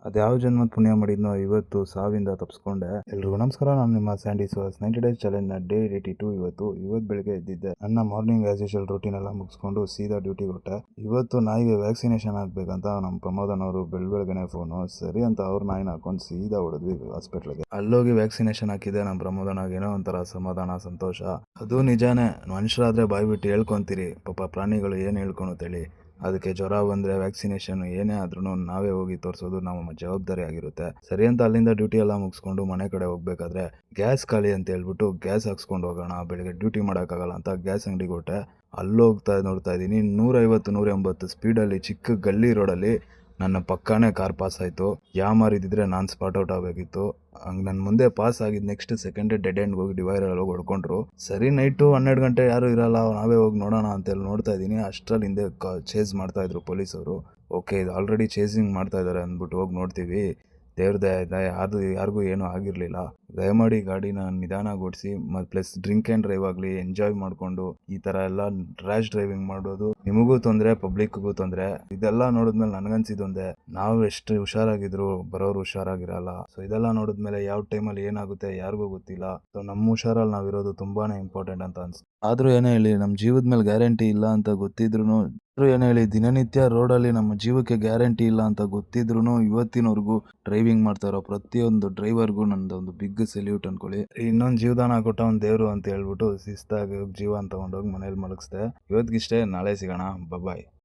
ಅದ್ಯಾವ ಜನ್ಮದ ಪುಣ್ಯ ಮಾಡಿದ್ನೋ ಇವತ್ತು ಸಾವಿಂದ ತಪ್ಪಿಸ್ಕೊಂಡೆ. ಎಲ್ರಿಗೂ ನಮಸ್ಕಾರ, ನಾನು ನಿಮ್ಮ ಸ್ಯಾಂಡಿ ಸೋಸ್ 90 ಡೇಸ್ ಚಾಲೆಂಜ್ನ ಡೇ 82. ಇವತ್ತು ಬೆಳಿಗ್ಗೆ ಎದ್ದಿದ್ದೆ. ನನ್ನ ಮಾರ್ನಿಂಗ್ ಆಸ್ ಯೂಶುವಲ್ ರೂಟೀನ್ ಎಲ್ಲ ಮುಗಿಸ್ಕೊಂಡು ಸೀದಾ ಡ್ಯೂಟಿಗೆ ಹೊಟ್ಟೆ. ಇವತ್ತು ನಾಯಿಗೆ ವ್ಯಾಕ್ಸಿನೇಷನ್ ಆಗ್ಬೇಕಂತ ನಮ್ಮ ಪ್ರಮೋದನವರು ಬೆಳಗ್ಗೆನೆ ಫೋನು. ಸರಿ ಅಂತ ಅವ್ರ ನಾಯಿನ ಹಾಕೊಂಡು ಸೀದಾ ಹೊಡೆದ್ವಿ ಹಾಸ್ಪಿಟ್ಲಿಗೆ. ಅಲ್ಲೋಗಿ ವ್ಯಾಕ್ಸಿನೇಷನ್ ಹಾಕಿದೆ. ನಮ್ಮ ಪ್ರಮೋದನಾಗ ಏನೋ ಒಂಥರ ಸಮಾಧಾನ, ಸಂತೋಷ. ಅದು ನಿಜಾನೇ, ಮನುಷ್ಯರಾದ್ರೆ ಬಾಯ್ಬಿಟ್ಟು ಹೇಳ್ಕೊಂತೀರಿ, ಪಾಪ ಪ್ರಾಣಿಗಳು ಏನು ಹೇಳ್ಕೊಳುತ್ತೇಳಿ. ಅದಕ್ಕೆ ಜ್ವರ ಬಂದರೆ ವ್ಯಾಕ್ಸಿನೇಷನ್ ಏನೇ ಆದ್ರೂ ನಾವೇ ಹೋಗಿ ತೋರಿಸೋದು ನಮ್ಮ ಜವಾಬ್ದಾರಿ ಆಗಿರುತ್ತೆ. ಸರಿ ಅಂತ ಅಲ್ಲಿಂದ ಡ್ಯೂಟಿ ಎಲ್ಲ ಮುಗಿಸ್ಕೊಂಡು ಮನೆ ಕಡೆ ಹೋಗ್ಬೇಕಾದ್ರೆ ಗ್ಯಾಸ್ ಖಾಲಿ ಅಂತ ಹೇಳ್ಬಿಟ್ಟು ಗ್ಯಾಸ್ ಹಾಕ್ಸ್ಕೊಂಡು ಹೋಗೋಣ, ಬೆಳಿಗ್ಗೆ ಡ್ಯೂಟಿ ಮಾಡೋಕ್ಕಾಗಲ್ಲ ಅಂತ ಗ್ಯಾಸ್ ಅಂಗಡಿಗೆ ಹೊಟ್ಟೆ. ಅಲ್ಲೋಗ್ತಾ ನೋಡ್ತಾ ಇದ್ದೀನಿ 150-180 ಸ್ಪೀಡಲ್ಲಿ ಚಿಕ್ಕ ಗಲ್ಲಿ ರೋಡಲ್ಲಿ ನನ್ನ ಪಕ್ಕನೇ ಕಾರ್ ಪಾಸ್ ಆಯಿತು. ಮಾರಿದ್ರೆ ನಾನು ಸ್ಪಾಟ್ ಔಟ್ ಆಗಬೇಕಿತ್ತು. ಹಂಗೆ ನನ್ನ ಮುಂದೆ ಪಾಸ್ ಆಗಿದ್ದು ನೆಕ್ಸ್ಟ್ ಸೆಕೆಂಡೇ ಡೆಡ್ ಎಂಡ್ಗೆ ಹೋಗಿ ಡಿವೈಡರ್ ಹೋಗಿ ಹೊಡ್ಕೊಂಡ್ರು. ಸರಿ, ನೈಟು 12 ಗಂಟೆ ಯಾರು ಇರಲ್ಲ, ನಾವೇ ಹೋಗಿ ನೋಡೋಣ ಅಂತೇಳಿ ನೋಡ್ತಾ ಇದ್ದೀನಿ. ಅಷ್ಟರಲ್ಲಿ ಹಿಂದೆ ಚೇಸ್ ಮಾಡ್ತಾ ಇದ್ರು ಪೊಲೀಸವರು. ಓಕೆ, ಇದು ಆಲ್ರೆಡಿ ಚೇಸಿಂಗ್ ಮಾಡ್ತಾ ಇದ್ದಾರೆ ಅಂದ್ಬಿಟ್ಟು ಹೋಗಿ ನೋಡ್ತೀವಿ. ದೇವ್ರ ದಯ ಯಾರಿಗೂ ಏನೂ ಆಗಿರಲಿಲ್ಲ. ದಯಮಾಡಿ ಗಾಡಿನ ನಿಧಾನ ಓಡಿಸಿ, ಮತ್ತು ಪ್ಲಸ್ ಡ್ರಿಂಕ್ ಆ್ಯಂಡ್ ಡ್ರೈವ್ ಆಗಲಿ ಎಂಜಾಯ್ ಮಾಡಿಕೊಂಡು ಈ ಥರ ಎಲ್ಲ ರ್ಯಾಶ್ ಡ್ರೈವಿಂಗ್ ಮಾಡೋದು ನಿಮಗೂ ತೊಂದರೆ, ಪಬ್ಲಿಕ್ಗೂ ತೊಂದರೆ. ಇದೆಲ್ಲ ನೋಡಿದ್ಮೇಲೆ ನನಗನ್ಸಿದ್ದೊಂದೇ, ನಾವು ಎಷ್ಟು ಹುಷಾರಾಗಿದ್ರು ಬರೋರು ಹುಷಾರಾಗಿರಲ್ಲ. ಸೊ ಇದೆಲ್ಲ ನೋಡಿದ್ಮೇಲೆ ಯಾವ ಟೈಮಲ್ಲಿ ಏನಾಗುತ್ತೆ ಯಾರಿಗೂ ಗೊತ್ತಿಲ್ಲ. ಸೊ ನಮ್ಮ ಹುಷಾರಲ್ಲಿ ನಾವಿರೋದು ತುಂಬಾ ಇಂಪಾರ್ಟೆಂಟ್ ಅಂತ ಅನ್ಸುತ್ತೆ. ಆದರೂ ಏನೇ ಹೇಳಿ, ನಮ್ಮ ಜೀವದ ಮೇಲೆ ಗ್ಯಾರಂಟಿ ಇಲ್ಲ ಅಂತ ಗೊತ್ತಿದ್ರು ಏನೇ ಹೇಳಿ, ದಿನನಿತ್ಯ ರೋಡಲ್ಲಿ ನಮ್ಮ ಜೀವಕ್ಕೆ ಗ್ಯಾರಂಟಿ ಇಲ್ಲ ಅಂತ ಗೊತ್ತಿದ್ರು ಇವತ್ತಿನವರೆಗೂ ಡ್ರೈವಿಂಗ್ ಮಾಡ್ತಾ ಇರೋ ಪ್ರತಿಯೊಂದು ಡ್ರೈವರ್ಗೂ ನಂದೊಂದು ಬಿಗ್ ಸೆಲ್ಯೂಟ್ ಅನ್ಕೊಳ್ಳಿ. ಇನ್ನೊಂದು ಜೀವದಾನ ಕೊಟ್ಟ ಒಂದು ದೇವರು ಅಂತ ಹೇಳ್ಬಿಟ್ಟು ಶಿಸ್ತಾಗಿ ಜೀವನ ತಗೊಂಡೋಗಿ ಮನೇಲಿ ಮಲಗಿಸ್ದೆ. ಇವತ್ತಿಗಿಷ್ಟೇ, ನಾಳೆ ಸಿಗೋಣ, ಬಾಯ್.